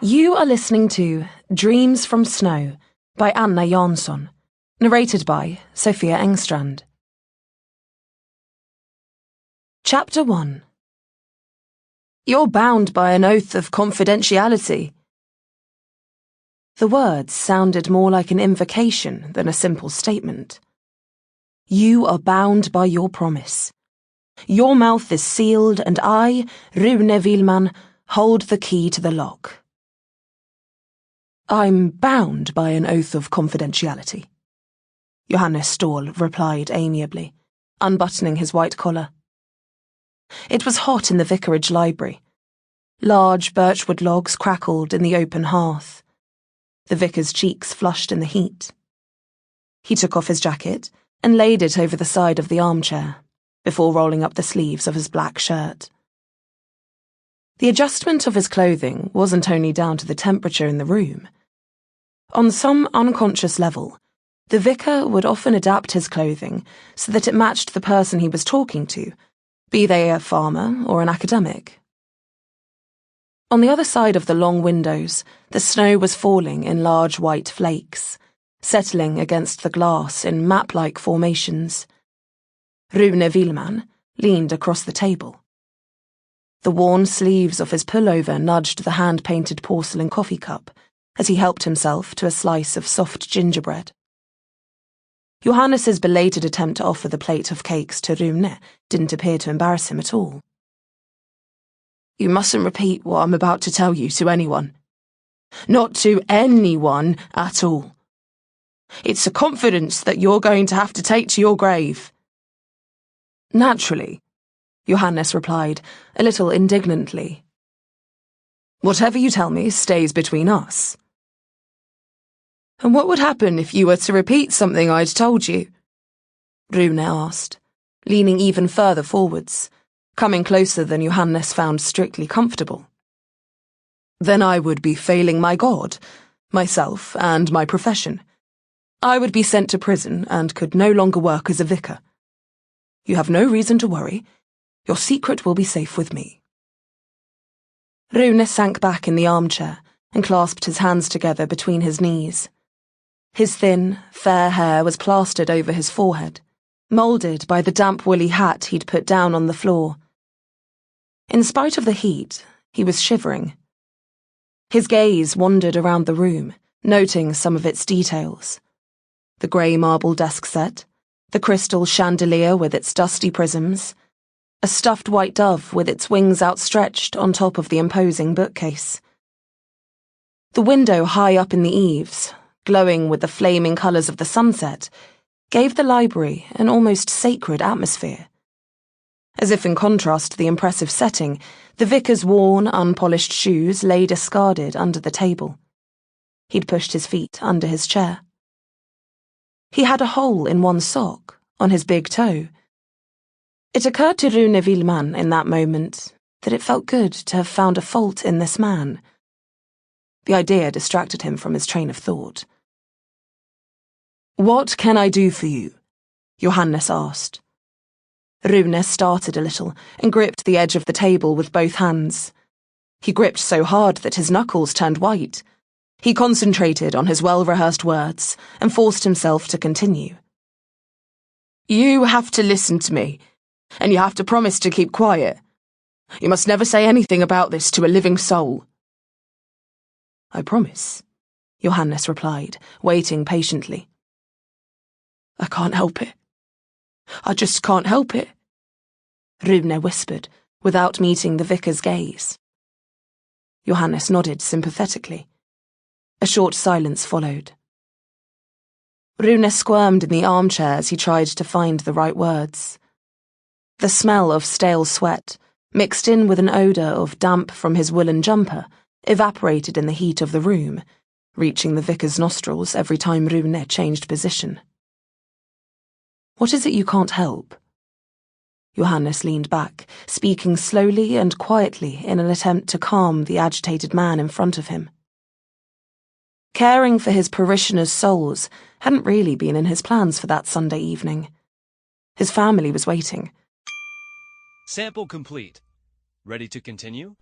You are listening to Dreams from Snow by Anna Jansson, narrated by Sofia Engstrand. Chapter 1. You're bound by an oath of confidentiality. The words sounded more like an invocation than a simple statement. You are bound by your promise. Your mouth is sealed, and I, Rune Wilman, hold the key to the lock. I'm bound by an oath of confidentiality, Johannes Ståhl replied amiably, unbuttoning his white collar. It was hot in the vicarage library. Large birchwood logs crackled in the open hearth. The vicar's cheeks flushed in the heat. He took off his jacket and laid it over the side of the armchair, before rolling up the sleeves of his black shirt. The adjustment of his clothing wasn't only down to the temperature in the room. On some unconscious level, the vicar would often adapt his clothing so that it matched the person he was talking to, be they a farmer or an academic. On the other side of the long windows, the snow was falling in large white flakes, settling against the glass in map-like formations. Rune Wilman leaned across the table. The worn sleeves of his pullover nudged the hand-painted porcelain coffee cup as he helped himself to a slice of soft gingerbread. Johannes's belated attempt to offer the plate of cakes to Rune didn't appear to embarrass him at all. You mustn't repeat what I'm about to tell you to anyone. Not to anyone at all. It's a confidence that you're going to have to take to your grave. Naturally, Johannes replied, a little indignantly. Whatever you tell me stays between us. And what would happen if you were to repeat something I'd told you? Rune asked, leaning even further forwards, coming closer than Johannes found strictly comfortable. Then I would be failing my God, myself, and my profession. I would be sent to prison and could no longer work as a vicar. You have no reason to worry. Your secret will be safe with me. Rune sank back in the armchair and clasped his hands together between his knees. His thin, fair hair was plastered over his forehead, moulded by the damp woolly hat he'd put down on the floor. In spite of the heat, he was shivering. His gaze wandered around the room, noting some of its details. The grey marble desk set, the crystal chandelier with its dusty prisms, a stuffed white dove with its wings outstretched on top of the imposing bookcase. The window high up in the eaves, glowing with the flaming colours of the sunset, gave the library an almost sacred atmosphere. As if in contrast to the impressive setting, the vicar's worn, unpolished shoes lay discarded under the table. He'd pushed his feet under his chair. He had a hole in one sock, on his big toe. It occurred to Rune Wilman in that moment that it felt good to have found a fault in this man. The idea distracted him from his train of thought. What can I do for you? Johannes asked. Rune started a little and gripped the edge of the table with both hands. He gripped so hard that his knuckles turned white. He concentrated on his well-rehearsed words and forced himself to continue. You have to listen to me, and you have to promise to keep quiet. You must never say anything about this to a living soul. I promise, Johannes replied, waiting patiently. I can't help it. I just can't help it, Rune whispered, without meeting the vicar's gaze. Johannes nodded sympathetically. A short silence followed. Rune squirmed in the armchair as he tried to find the right words. The smell of stale sweat, mixed in with an odour of damp from his woolen jumper, evaporated in the heat of the room, reaching the vicar's nostrils every time Rune changed position. What is it you can't help? Johannes leaned back, speaking slowly and quietly in an attempt to calm the agitated man in front of him. Caring for his parishioners' souls hadn't really been in his plans for that Sunday evening. His family was waiting. Sample complete. Ready to continue?